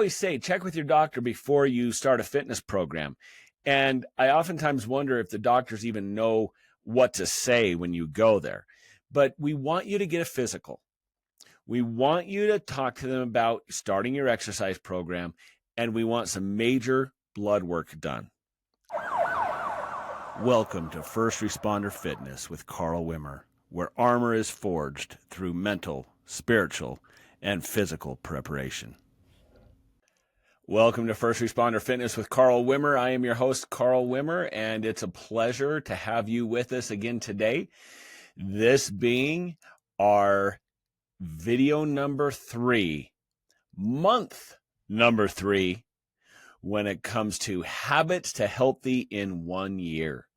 always say, check with your doctor before you start a fitness program. And I oftentimes wonder if the doctors even know what to say when you go there. But we want you to get a physical. We want you to talk to them about starting your exercise program, and we want some major blood work done. Welcome to First Responder Fitness with Carl Wimmer, where armor is forged through mental, spiritual, and physical preparation. Welcome to First Responder Fitness with Carl Wimmer. I am your host, Carl Wimmer, and it's a pleasure to have you with us again today. This being our video number 3, month number 3, when it comes to habits to healthy in 1 year.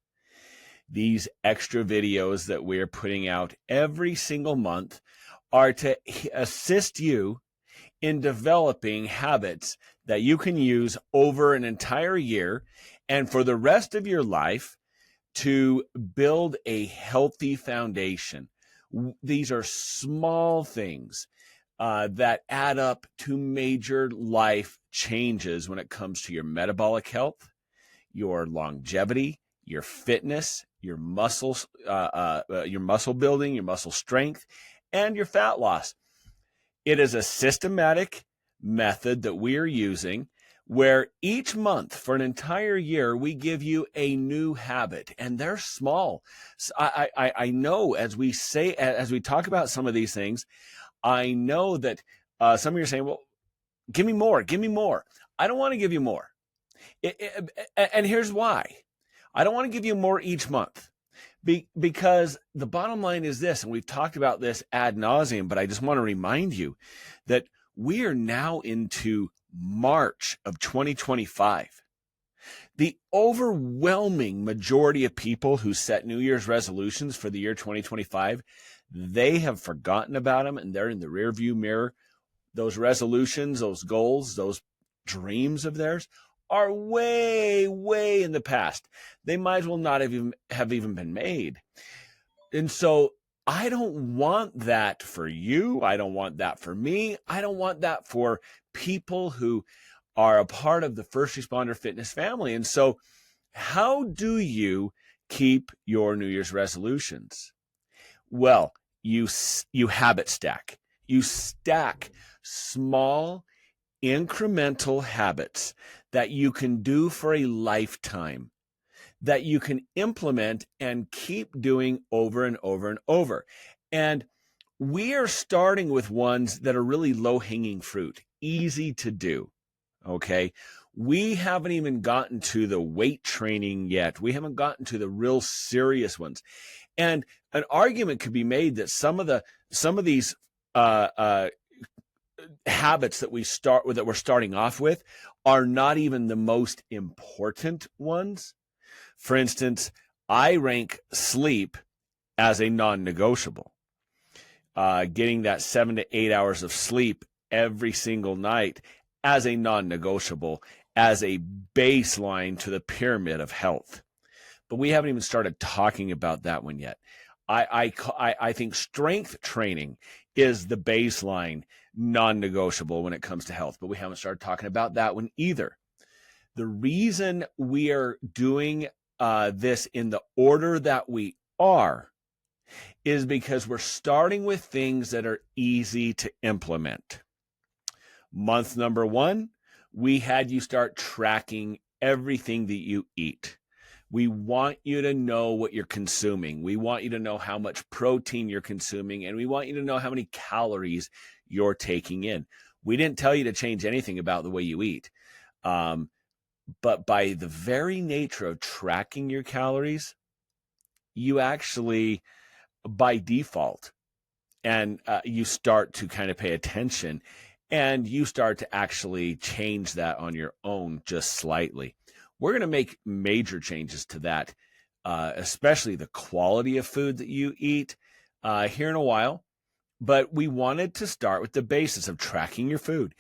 These extra videos that we're putting out every single month are to assist you in developing habits that you can use over an entire year and for the rest of your life to build a healthy foundation. These are small things that add up to major life changes when it comes to your metabolic health, your longevity, your fitness, your muscle building, your muscle strength, and your fat loss. It is a systematic method that we are using where each month for an entire year, we give you a new habit, and they're small. So I know as we talk about some of these things, I know that some of you are saying, well, give me more. I don't want to give you more. And here's why. I don't want to give you more each month. Because the bottom line is this, and we've talked about this ad nauseum, but I just want to remind you that we are now into March of 2025. The overwhelming majority of people who set New Year's resolutions for the year 2025, they have forgotten about them and they're in the rearview mirror. Those resolutions, those goals, those dreams of theirs are way, way in the past. They might as well not have even been made. And so I don't want that for you. I don't want that for me. I don't want that for people who are a part of the First Responder Fitness family. And so how do you keep your New Year's resolutions? Well, you habit stack. You stack small incremental habits that you can do for a lifetime, that you can implement and keep doing over and over and over. And we are starting with ones that are really low-hanging fruit, easy to do, okay? We haven't even gotten to the weight training yet. We haven't gotten to the real serious ones. And an argument could be made that some of these habits that we're starting off with are not even the most important ones. For instance, I rank sleep as a non-negotiable. Getting that 7 to 8 hours of sleep every single night as a non-negotiable, as a baseline to the pyramid of health. But we haven't even started talking about that one yet. I think strength training is the baseline non-negotiable when it comes to health, but we haven't started talking about that one either. The reason we are doing this in the order that we are is because we're starting with things that are easy to implement. Month number 1, we had you start tracking everything that you eat. We want you to know what you're consuming. We want you to know how much protein you're consuming, and we want you to know how many calories you're taking in. We didn't tell you to change anything about the way you eat. But by the very nature of tracking your calories, you actually, by default, and you start to kind of pay attention, and you start to actually change that on your own just slightly. We're going to make major changes to that, especially the quality of food that you eat here in a while. But we wanted to start with the basis of tracking your food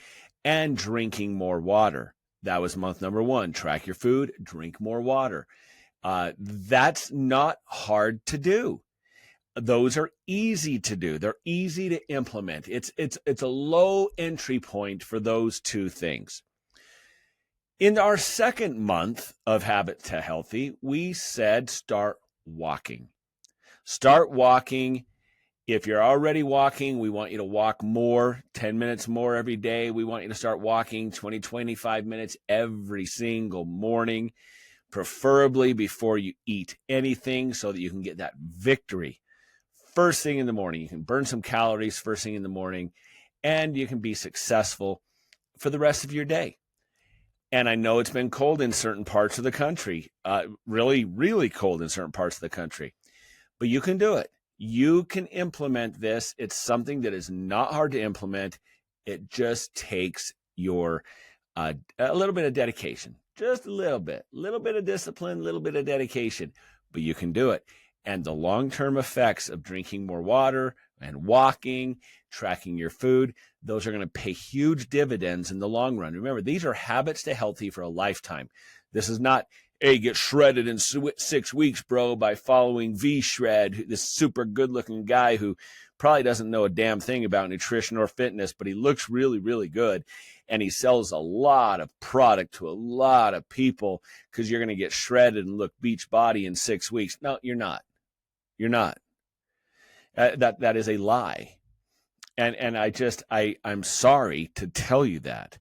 and drinking more water. That was month number 1. Track your food, drink more water. That's not hard to do. Those are easy to do. They're easy to implement. It's a low entry point for those two things. In our second month of Habit to Healthy, we said start walking. Start walking. If you're already walking, we want you to walk more, 10 minutes more every day. We want you to start walking 20, 25 minutes every single morning, preferably before you eat anything so that you can get that victory first thing in the morning. You can burn some calories first thing in the morning, and you can be successful for the rest of your day. And I know it's been cold in certain parts of the country, really, really cold in certain parts of the country, but you can do it. You can implement this. It's something that is not hard to implement. It just takes your a little bit of dedication, just a little bit of discipline, a little bit of dedication, but you can do it. And the long-term effects of drinking more water and walking, tracking your food, those are going to pay huge dividends in the long run. Remember, these are habits to healthy for a lifetime. This is not, hey, get shredded in 6 weeks, bro, by following V-Shred, this super good-looking guy who probably doesn't know a damn thing about nutrition or fitness, but he looks really, really good. And he sells a lot of product to a lot of people because you're going to get shredded and look beach body in 6 weeks. No, you're not. You're not. That is a lie. And I'm sorry to tell you that.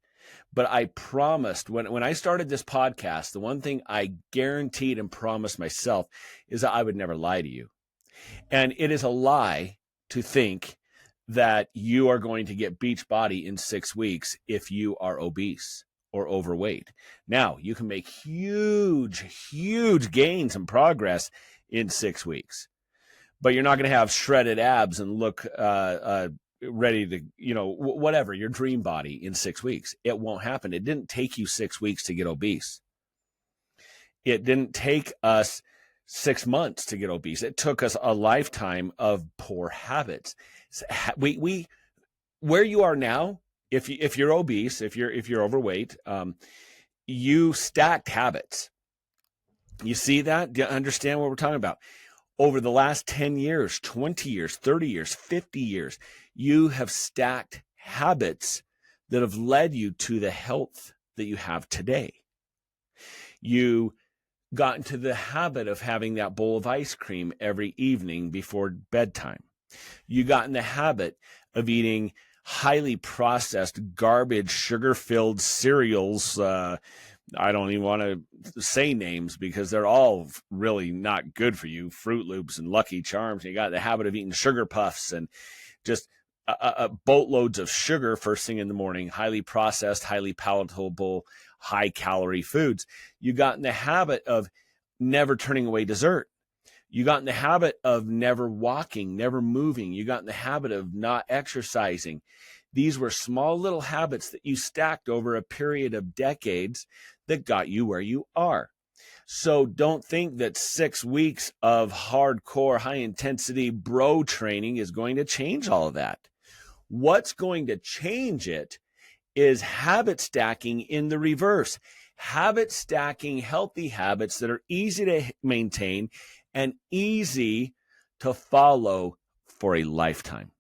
But I promised when I started this podcast, the one thing I guaranteed and promised myself is that I would never lie to you. And it is a lie to think that you are going to get beach body in 6 weeks if you are obese or overweight. Now, you can make huge, huge gains and progress in 6 weeks, but you're not going to have shredded abs and look ready to, whatever, your dream body in 6 weeks. It won't happen. It didn't take you 6 weeks to get obese. It didn't take us 6 months to get obese. It took us a lifetime of poor habits. We where you are now, if you're obese, if you're overweight, you stacked habits. You see that? Do you understand what we're talking about? Over the last 10 years, 20 years, 30 years, 50 years, you have stacked habits that have led you to the health that you have today. You got into the habit of having that bowl of ice cream every evening before bedtime. You got in the habit of eating highly processed, garbage, sugar-filled cereals. I don't even want to say names because they're all really not good for you. Fruit Loops and Lucky Charms. And you got the habit of eating sugar puffs and just boatloads of sugar first thing in the morning, highly processed, highly palatable, high-calorie foods. You got in the habit of never turning away dessert. You got in the habit of never walking, never moving. You got in the habit of not exercising. These were small little habits that you stacked over a period of decades that got you where you are. So don't think that 6 weeks of hardcore, high-intensity bro training is going to change all of that. What's going to change it is habit stacking in the reverse. Habit stacking healthy habits that are easy to maintain and easy to follow for a lifetime.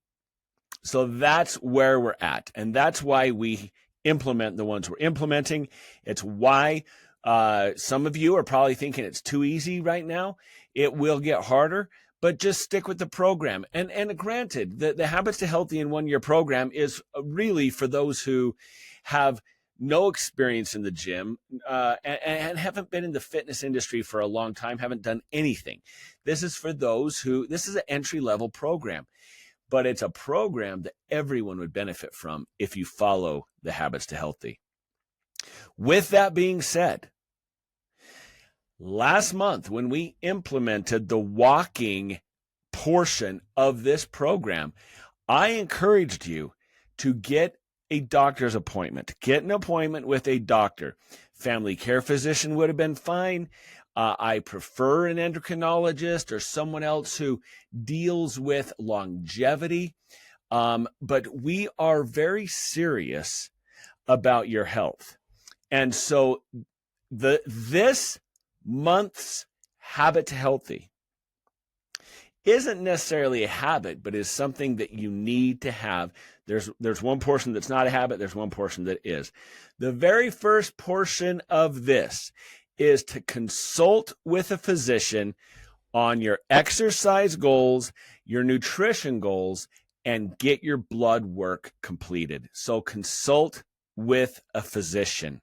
So that's where we're at. And that's why we implement the ones we're implementing. It's why some of you are probably thinking it's too easy right now. It will get harder, but just stick with the program. And granted, the Habits to Healthy in 1 Year program is really for those who have no experience in the gym and haven't been in the fitness industry for a long time, haven't done anything. This is for those who, this is an entry-level program, but it's a program that everyone would benefit from if you follow the Habits to Healthy. With that being said, last month when we implemented the walking portion of this program, I encouraged you to get a doctor's appointment. Get an appointment with a doctor. Family care physician would have been fine. I prefer an endocrinologist or someone else who deals with longevity. But we are very serious about your health. And so this month's Habit to Healthy isn't necessarily a habit, but is something that you need to have. There's one portion that's not a habit. There's one portion that is. The very first portion of this is to consult with a physician on your exercise goals, your nutrition goals, and get your blood work completed. So consult with a physician.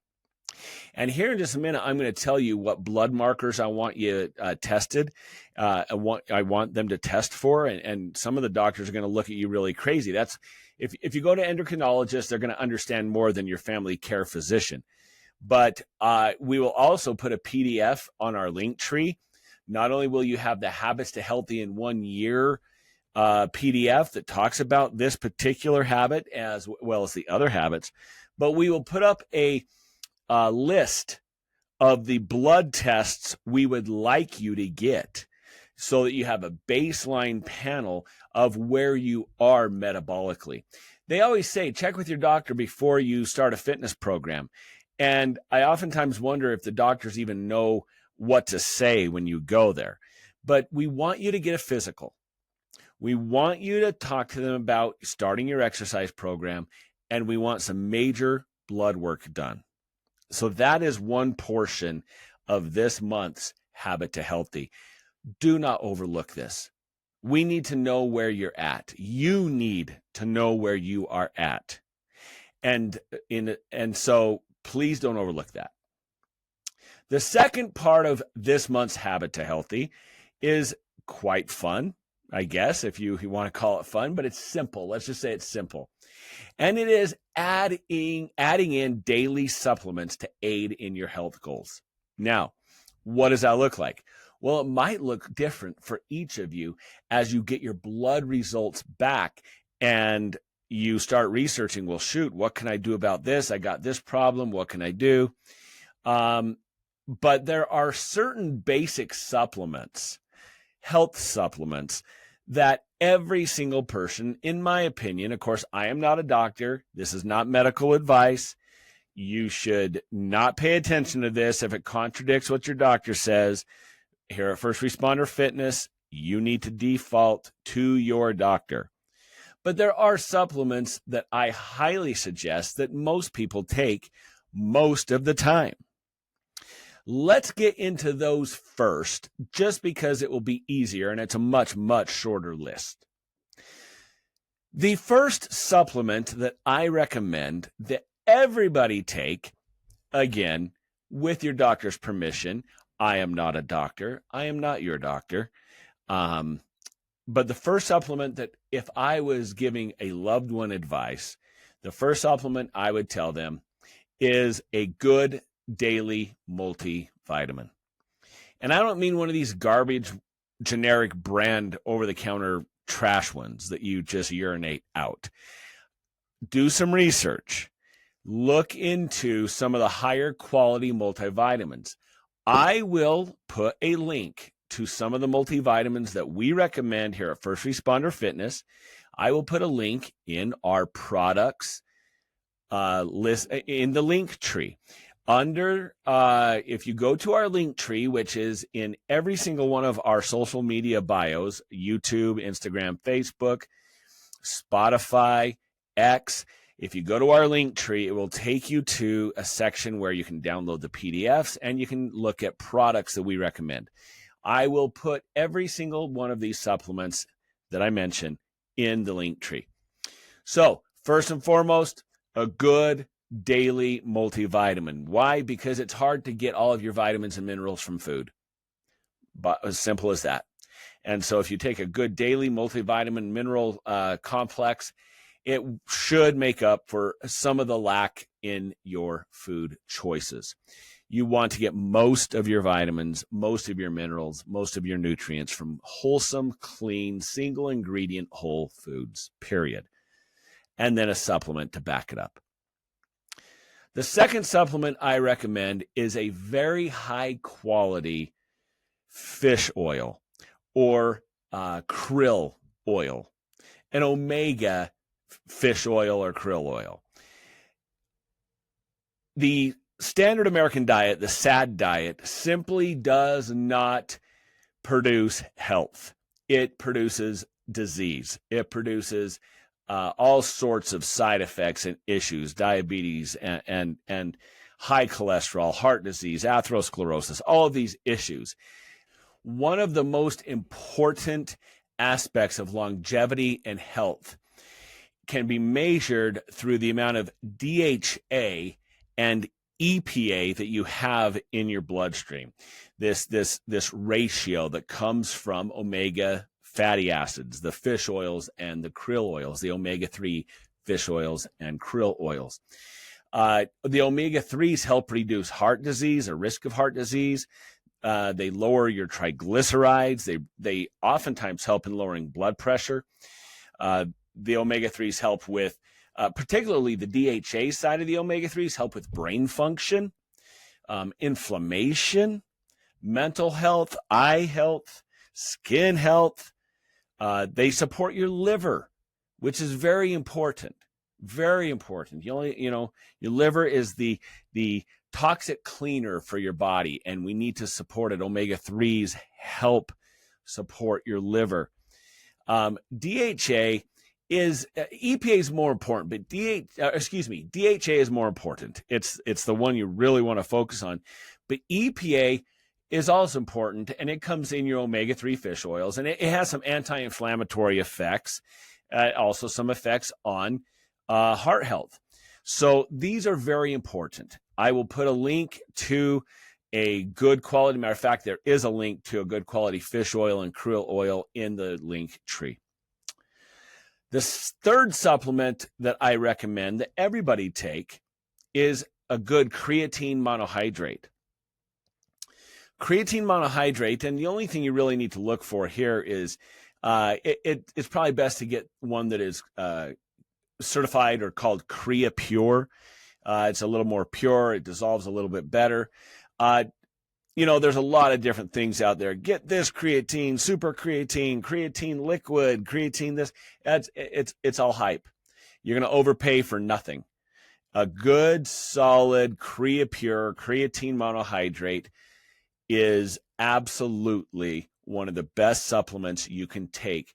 And here in just a minute, I'm going to tell you what blood markers I want you tested. I want them to test for, and some of the doctors are going to look at you really crazy. That's if you go to endocrinologists, they're going to understand more than your family care physician. But we will also put a PDF on our link tree. Not only will you have the Habits to Healthy in 1 year PDF that talks about this particular habit as well as the other habits, but we will put up a list of the blood tests we would like you to get so that you have a baseline panel of where you are metabolically. They always say, check with your doctor before you start a fitness program. And I oftentimes wonder if the doctors even know what to say when you go there. But we want you to get a physical. We want you to talk to them about starting your exercise program, and we want some major blood work done. So that is one portion of this month's Habit to Healthy. Do not overlook this. We need to know where you're at. You need to know where you are at. And so please don't overlook that. The second part of this month's Habit to Healthy is quite fun, I guess, if you want to call it fun, but it's simple. Let's just say it's simple. And it is adding in daily supplements to aid in your health goals. Now, what does that look like? Well, it might look different for each of you as you get your blood results back and you start researching, well, shoot, what can I do about this? I got this problem. What can I do? But there are certain basic supplements, health supplements, that every single person, in my opinion, of course, I am not a doctor. This is not medical advice. You should not pay attention to this if it contradicts what your doctor says. Here at First Responder Fitness, you need to default to your doctor. But there are supplements that I highly suggest that most people take most of the time. Let's get into those first, just because it will be easier and it's a much, much shorter list. The first supplement that I recommend that everybody take, again, with your doctor's permission. I am not a doctor. I am not your doctor. But the first supplement that if I was giving a loved one advice, the first supplement I would tell them is a good daily multivitamin. And I don't mean one of these garbage generic brand over-the-counter trash ones that you just urinate out. Do some research. Look into some of the higher quality multivitamins. I will put a link to some of the multivitamins that we recommend here at First Responder Fitness. I will put a link in our products list in the link tree. If you go to our link tree, which is in every single one of our social media bios, YouTube, Instagram, Facebook, Spotify, X, if you go to our link tree, it will take you to a section where you can download the PDFs and you can look at products that we recommend. I will put every single one of these supplements that I mentioned in the link tree. So first and foremost, a good daily multivitamin. Why? Because it's hard to get all of your vitamins and minerals from food. But as simple as that. And so if you take a good daily multivitamin mineral complex, it should make up for some of the lack in your food choices. You want to get most of your vitamins, most of your minerals, most of your nutrients from wholesome, clean, single ingredient whole foods, period. And then a supplement to back it up. The second supplement I recommend is a very high quality fish oil or krill oil, an omega fish oil or krill oil. The standard American diet, the SAD diet, simply does not produce health. it produces disease. It produces all sorts of side effects and issues, diabetes and high cholesterol, heart disease, atherosclerosis, all of these issues. One of the most important aspects of longevity and health can be measured through the amount of DHA and EPA that you have in your bloodstream. This ratio that comes from omega fatty acids, the fish oils and the krill oils, the omega-3 fish oils and krill oils. The omega-3s help reduce heart disease or risk of heart disease. They lower your triglycerides. They oftentimes help in lowering blood pressure. The omega-3s help with, particularly the DHA side of the omega-3s, help with brain function, inflammation, mental health, eye health, skin health. They support your liver, which is very important. Very important. Your liver is the toxic cleaner for your body, and we need to support it. Omega-3s help support your liver. DHA is EPA is more important, but DHA is more important. It's the one you really want to focus on. But EPA is also important, and it comes in your omega-3 fish oils, and it has some anti-inflammatory effects, also some effects on heart health. So these are very important. I will put a link to a good quality. Matter of fact, there is a link to a good quality fish oil and krill oil in the link tree. The third supplement that I recommend that everybody take is a good creatine monohydrate. Creatine monohydrate, and the only thing you really need to look for here is it's probably best to get one that is certified or called Crea Pure. It's a little more pure. It dissolves a little bit better. There's a lot of different things out there. Get this creatine, super creatine liquid, creatine this. It's all hype. You're going to overpay for nothing. A good, solid Crea Pure creatine monohydrate is absolutely one of the best supplements you can take.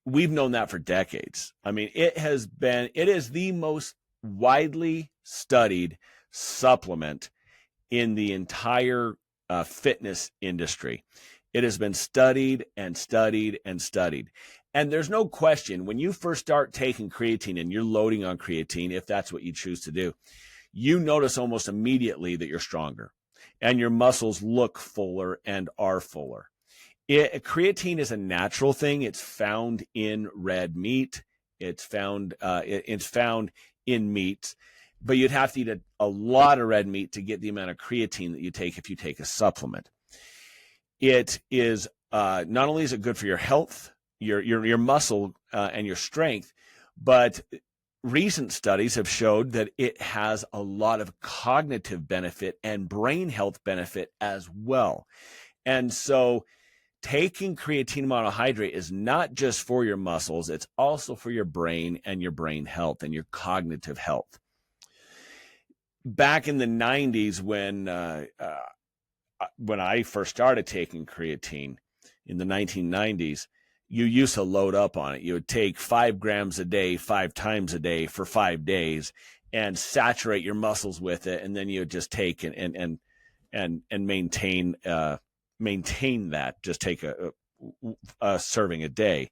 We've known that for decades. I mean, it is the most widely studied supplement in the entire fitness industry. It has been studied and studied and studied. And there's no question, when you first start taking creatine and you're loading on creatine, if that's what you choose to do, you notice almost immediately that you're stronger and your muscles look fuller and are fuller. Creatine is a natural thing. It's found in red meat. It's found in meats, but you'd have to eat a lot of red meat to get the amount of creatine that you take if you take a supplement. It is not only is it good for your health, your muscle and your strength, but recent studies have showed that it has a lot of cognitive benefit and brain health benefit as well. And so taking creatine monohydrate is not just for your muscles, it's also for your brain and your brain health and your cognitive health. Back in the 90s when I first started taking creatine in the 1990s, you used to load up on it. You would take 5 grams a day, 5 times a day for 5 days and saturate your muscles with it. And then you would just take and maintain that, just take a serving a day.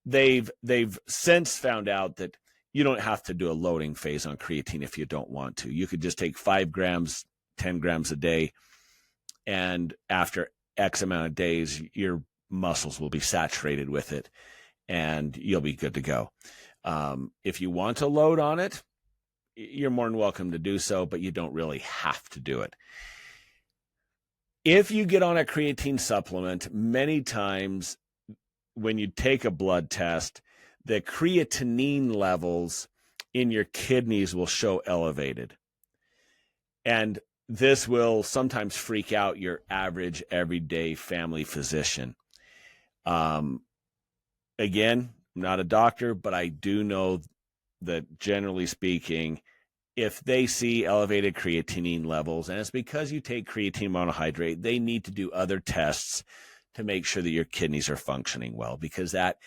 They've since found out that you don't have to do a loading phase on creatine if you don't want to. You could just take 5 grams, 10 grams a day, and after X amount of days, your muscles will be saturated with it, and you'll be good to go. If you want to load on it, you're more than welcome to do so, but you don't really have to do it. If you get on a creatine supplement, many times when you take a blood test, the creatinine levels in your kidneys will show elevated. And this will sometimes freak out your average everyday family physician. Again, I'm not a doctor, but I do know that generally speaking, if they see elevated creatinine levels, and it's because you take creatine monohydrate, they need to do other tests to make sure that your kidneys are functioning well, because that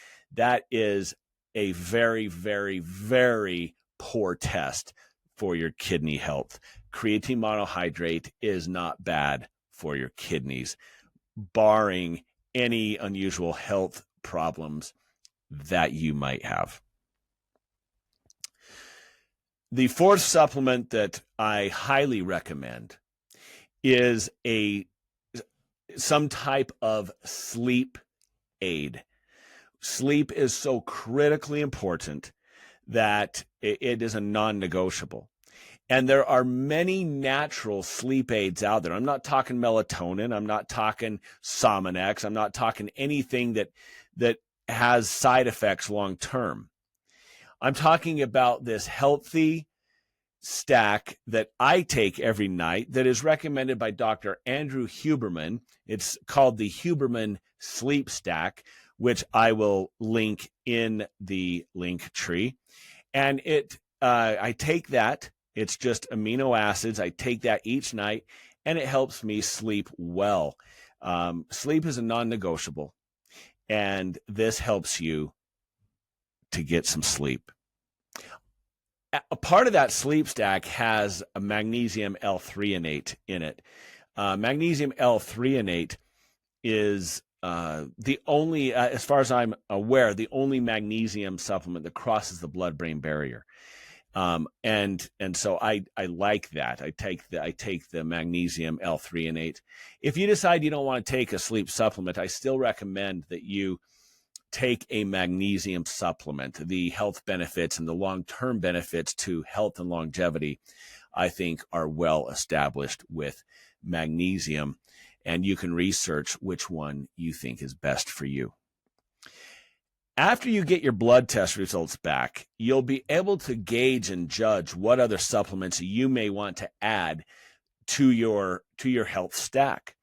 is a very, very, very poor test for your kidney health. Creatine monohydrate is not bad for your kidneys, barring any unusual health problems that you might have. The fourth supplement that I highly recommend is some type of sleep aid. Sleep is so critically important that it is a non-negotiable. And there are many natural sleep aids out there. I'm not talking melatonin. I'm not talking Sominex. I'm not talking anything that has side effects long term. I'm talking about this healthy stack that I take every night that is recommended by Dr. Andrew Huberman. It's called the Huberman Sleep Stack, which I will link in the link tree. And I take that. It's just amino acids. I take that each night, and it helps me sleep well. Sleep is a non-negotiable, and this helps you to get some sleep. A part of that sleep stack has a magnesium L-threonate in it. Magnesium L-threonate is the only, as far as I'm aware, the only magnesium supplement that crosses the blood-brain barrier. And so I like that. I take the magnesium L-threonate. If you decide you don't want to take a sleep supplement, I still recommend that you take a magnesium supplement. The health benefits and the long-term benefits to health and longevity, I think, are well established with magnesium, and you can research which one you think is best for you. After you get your blood test results back, you'll be able to gauge and judge what other supplements you may want to add to your health stack.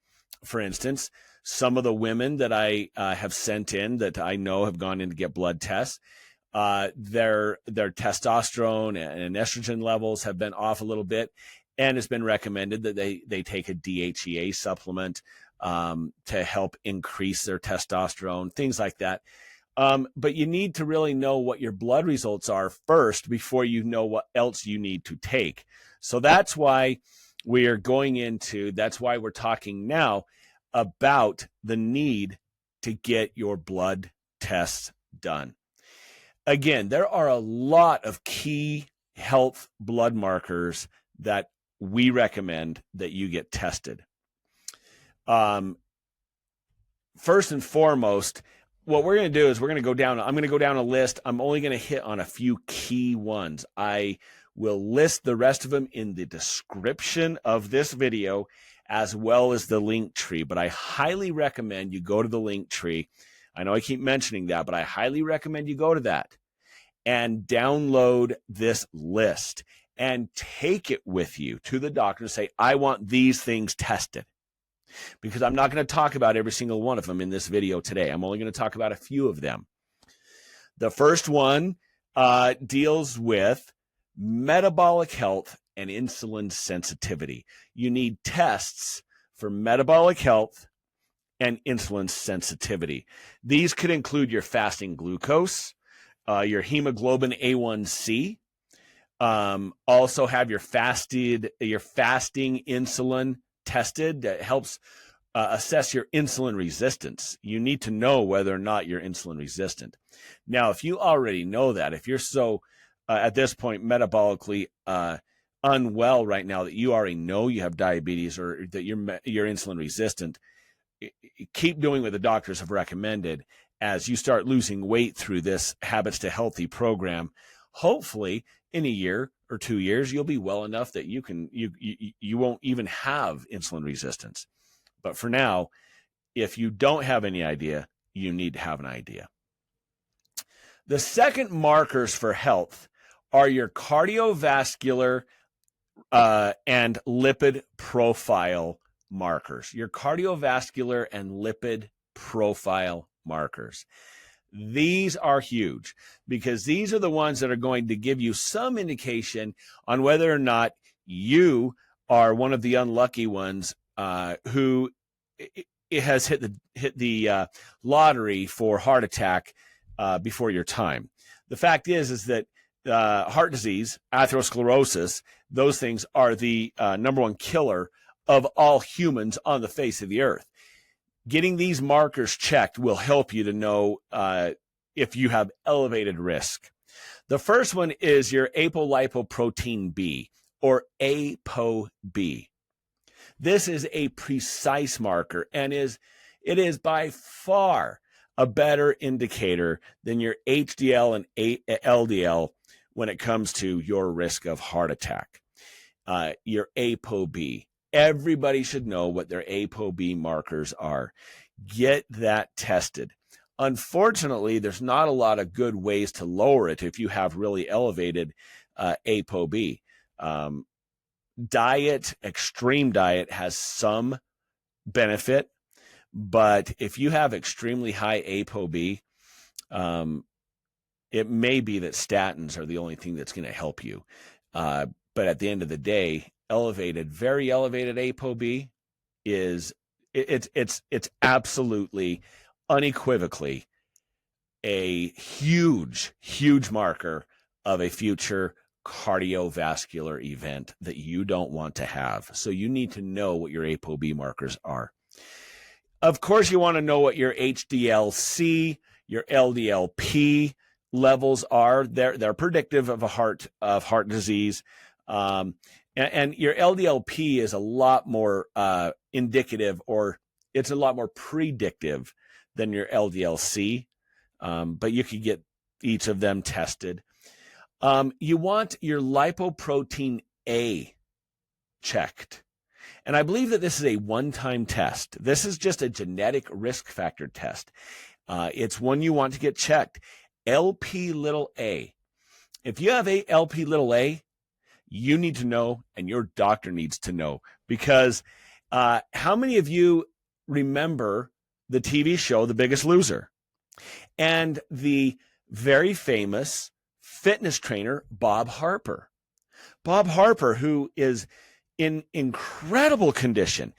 For instance, some of the women that I have sent in that I know have gone in to get blood tests, their testosterone and estrogen levels have been off a little bit, and it's been recommended that they take a DHEA supplement to help increase their testosterone, things like that. But you need to really know what your blood results are first before you know what else you need to take. So that's why we're talking now about the need to get your blood tests done. Again, there are a lot of key health blood markers that we recommend that you get tested. First and foremost, what we're going to do is I'm going to go down a list. I'm only going to hit on a few key ones. I will list the rest of them in the description of this video, as well as the link tree. But I highly recommend you go to the link tree. I know I keep mentioning that, but I highly recommend you go to that and download this list and take it with you to the doctor and say, I want these things tested. Because I'm not going to talk about every single one of them in this video today. I'm only going to talk about a few of them. The first one deals with metabolic health and insulin sensitivity. You need tests for metabolic health and insulin sensitivity. These could include your fasting glucose, your hemoglobin A1C, also have your fasting insulin tested. That helps assess your insulin resistance. You need to know whether or not you're insulin resistant. Now, if you already know that, if you're so at this point metabolically unwell right now that you already know you have diabetes or that you're insulin resistant, keep doing what the doctors have recommended as you start losing weight through this Habits to Healthy program. Hopefully, in a year or 2 years, you'll be well enough that you won't even have insulin resistance. But for now, if you don't have any idea, you need to have an idea. The second markers for health are your cardiovascular and lipid profile markers. Your cardiovascular and lipid profile markers. These are huge because these are the ones that are going to give you some indication on whether or not you are one of the unlucky ones who has hit the lottery for heart attack before your time. The fact is that heart disease, atherosclerosis, those things are the number one killer of all humans on the face of the earth. Getting these markers checked will help you to know if you have elevated risk. The first one is your apolipoprotein B, or ApoB. This is a precise marker, and it is by far a better indicator than your HDL and LDL when it comes to your risk of heart attack. Your ApoB. Everybody should know what their ApoB markers are. Get that tested. Unfortunately, there's not a lot of good ways to lower it if you have really elevated ApoB. Extreme diet has some benefit, but if you have extremely high ApoB, it may be that statins are the only thing that's going to help you. But at the end of the day, very elevated ApoB it's absolutely, unequivocally a huge marker of a future cardiovascular event that you don't want to have. So you need to know what your ApoB markers are. Of course, you want to know what your HDL-C, your LDL-P levels are. They're predictive of heart disease. And your LDL-P is a lot more indicative, or it's a lot more predictive than your LDL-C, but you could get each of them tested. You want your lipoprotein A checked. And I believe that this is a one-time test. This is just a genetic risk factor test. It's one you want to get checked. Lp(a). If you have Lp(a), you need to know, and your doctor needs to know, because how many of you remember the TV show The Biggest Loser? And the very famous fitness trainer, Bob Harper. Bob Harper, who is in incredible condition,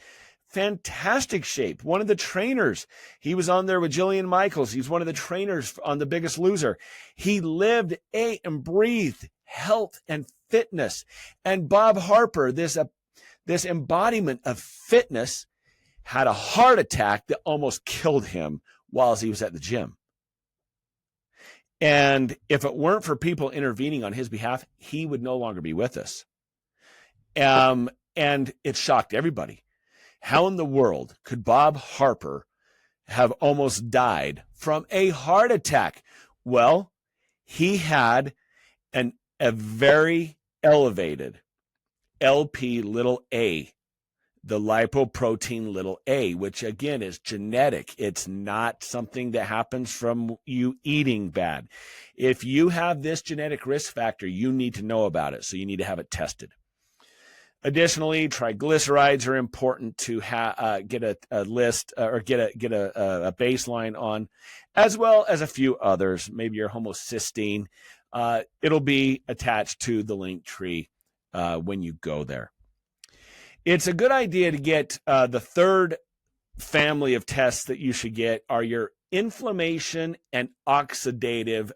fantastic shape, one of the trainers. He was on there with Jillian Michaels. He's one of the trainers on The Biggest Loser. He lived, ate, and breathed health and fitness. And Bob Harper, this embodiment of fitness, had a heart attack that almost killed him while he was at the gym. And if it weren't for people intervening on his behalf, he would no longer be with us. And it shocked everybody. How in the world could Bob Harper have almost died from a heart attack? Well, he had a very elevated Lp(a), the lipoprotein a, which again is genetic. It's not something that happens from you eating bad. If you have this genetic risk factor, you need to know about it. So you need to have it tested. Additionally, triglycerides are important to get a list or get a baseline on, as well as a few others. Maybe your homocysteine. It'll be attached to the link tree when you go there. It's a good idea to get the third family of tests that you should get are your inflammation and oxidative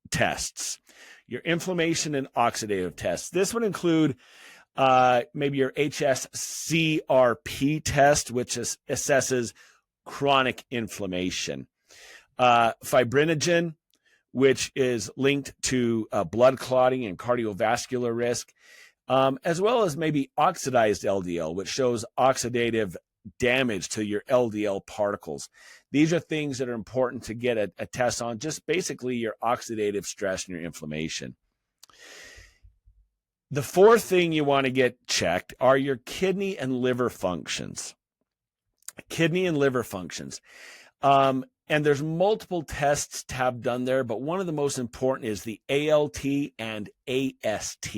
tests. Your inflammation and oxidative tests. This would include maybe your HS-CRP test, which assesses chronic inflammation. Fibrinogen, which is linked to blood clotting and cardiovascular risk, as well as maybe oxidized LDL, which shows oxidative damage to your LDL particles. These are things that are important to get a test on, just basically your oxidative stress and your inflammation. The fourth thing you want to get checked are your kidney and liver functions. Kidney and liver functions. And there's multiple tests to have done there, but one of the most important is the ALT and AST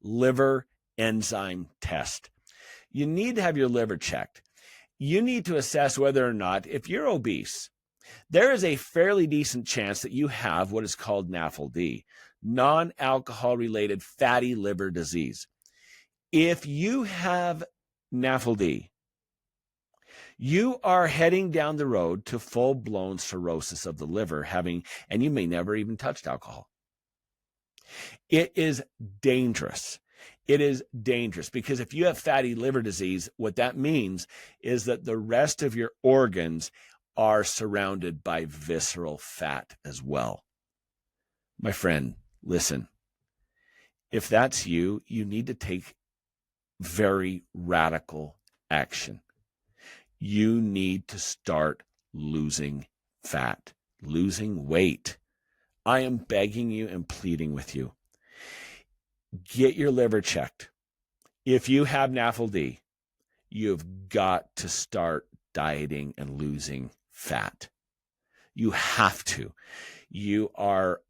liver enzyme test. You need to have your liver checked. You need to assess whether or not, if you're obese, there is a fairly decent chance that you have what is called NAFLD, non-alcohol related fatty liver disease. If you have NAFLD, You are heading down the road to full-blown cirrhosis of the liver, and you may never even touched alcohol. It is dangerous. It is dangerous because if you have fatty liver disease, what that means is that the rest of your organs are surrounded by visceral fat as well. My friend, listen, if that's you, you need to take very radical action. You need to start losing fat, losing weight. I am begging you and pleading with you. Get your liver checked. If you have NAFLD, you've got to start dieting and losing fat. You have to. You are,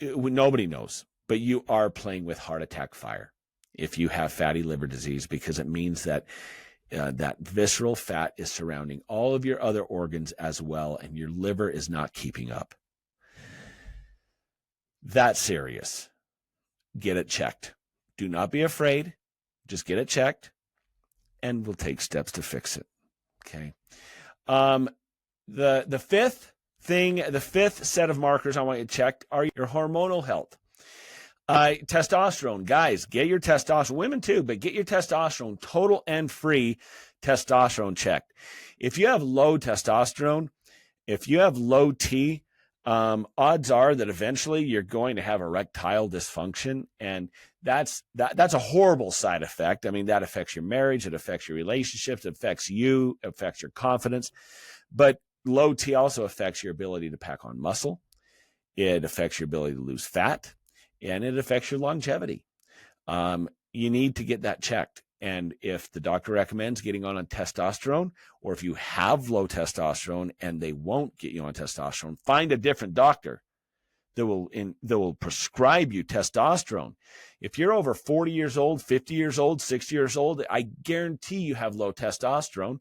nobody knows, but you are playing with heart attack fire if you have fatty liver disease, because it means that that visceral fat is surrounding all of your other organs as well, and your liver is not keeping up. That's serious. Get it checked. Do not be afraid. Just get it checked, and we'll take steps to fix it. Okay. The fifth set of markers I want you to check are your hormonal health. Testosterone, guys, get your testosterone. Women too, but get your testosterone, total and free testosterone checked. If you have low testosterone, if you have low T, odds are that eventually you're going to have erectile dysfunction, and that's a horrible side effect. I mean, that affects your marriage, it affects your relationships, it affects you, it affects your confidence. But low T also affects your ability to pack on muscle. It affects your ability to lose fat, and it affects your longevity. You need to get that checked. And if the doctor recommends getting on testosterone, or if you have low testosterone and they won't get you on testosterone, find a different doctor that will prescribe you testosterone. If you're over 40 years old, 50 years old, 60 years old, I guarantee you have low testosterone.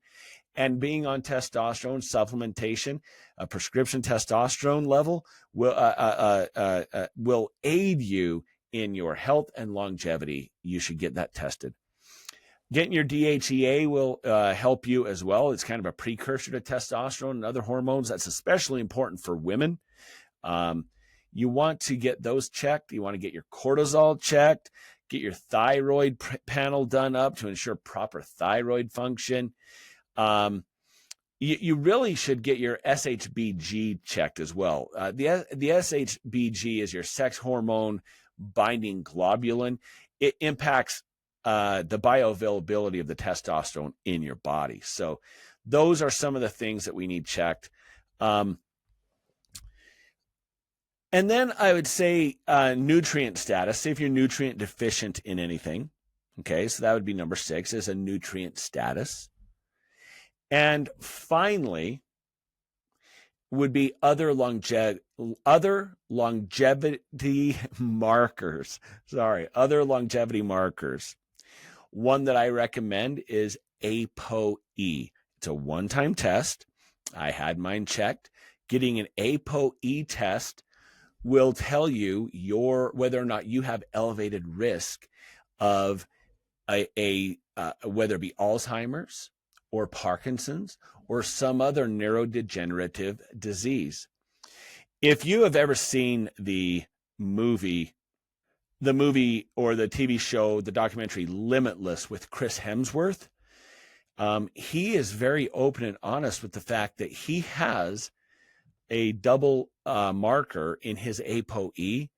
And being on testosterone supplementation, a prescription testosterone level will aid you in your health and longevity. You should get that tested. Getting your DHEA will help you as well. It's kind of a precursor to testosterone and other hormones. That's especially important for women. You want to get those checked. You want to get your cortisol checked. Get your thyroid panel done up to ensure proper thyroid function. You really should get your SHBG checked as well. The SHBG is your sex hormone binding globulin. It impacts the bioavailability of the testosterone in your body. So those are some of the things that we need checked. And then I would say nutrient status. See if you're nutrient deficient in anything. Okay, so that would be number 6, is a nutrient status. And finally would be other longevity markers. Other longevity markers. One that I recommend is ApoE. It's a one-time test. I had mine checked. Getting an ApoE test will tell you whether or not you have elevated risk of whether it be Alzheimer's or Parkinson's or some other neurodegenerative disease. If you have ever seen the movie or the TV show, the documentary Limitless with Chris Hemsworth, he is very open and honest with the fact that he has a double marker in his ApoE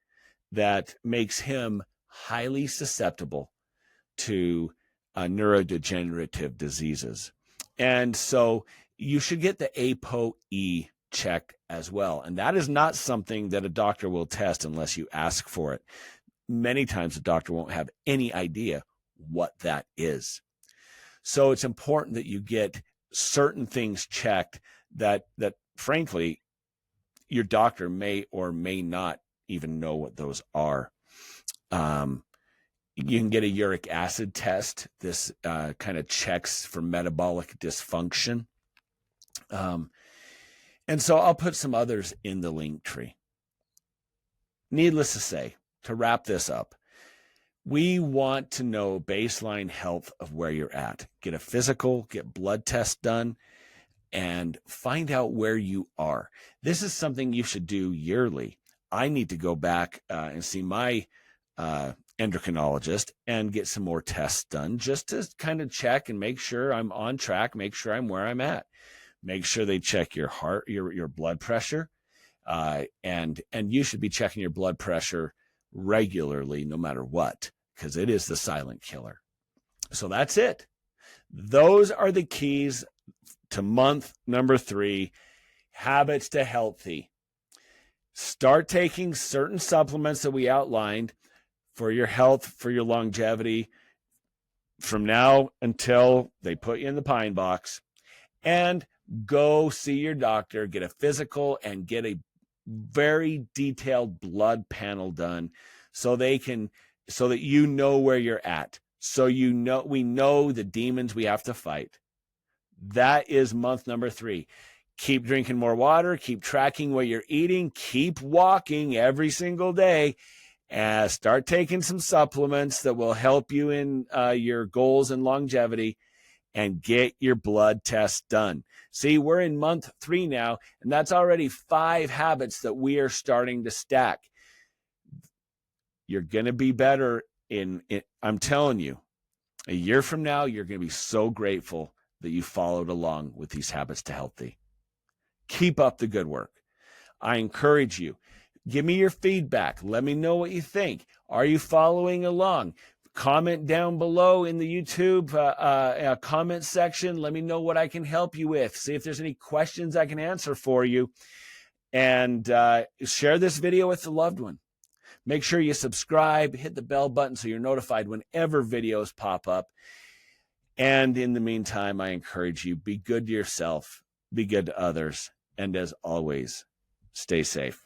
that makes him highly susceptible to neurodegenerative diseases. And so you should get the ApoE checked as well. And that is not something that a doctor will test unless you ask for it. Many times the doctor won't have any idea what that is. So it's important that you get certain things checked that frankly, your doctor may or may not even know what those are. You can get a uric acid test. This kind of checks for metabolic dysfunction. And so I'll put some others in the link tree. Needless to say, to wrap this up, We want to know baseline health of where you're at. Get a physical, get blood tests done, and find out where you are. This is something you should do yearly. I need to go back and see my endocrinologist and get some more tests done just to kind of check and make sure I'm on track, make sure I'm where I'm at. Make sure they check your heart, your blood pressure, and you should be checking your blood pressure regularly, no matter what, because it is the silent killer. So that's it. Those are the keys to month number 3, habits to healthy. Start taking certain supplements that we outlined for your health, for your longevity, from now until they put you in the pine box, and go see your doctor, get a physical, and get a very detailed blood panel done so that you know where you're at. So we know the demons we have to fight. That is month number 3. Keep drinking more water, keep tracking what you're eating, keep walking every single day, and start taking some supplements that will help you in your goals and longevity, and get your blood test done. See, we're in month 3 now, and that's already 5 habits that we are starting to stack. You're going to be better I'm telling you, a year from now, you're going to be so grateful that you followed along with these habits to healthy. Keep up the good work. I encourage you. Give me your feedback. Let me know what you think. Are you following along? Comment down below in the YouTube comment section. Let me know what I can help you with. See if there's any questions I can answer for you. And share this video with a loved one. Make sure you subscribe, hit the bell button so you're notified whenever videos pop up. And in the meantime, I encourage you, be good to yourself, be good to others, and as always, stay safe.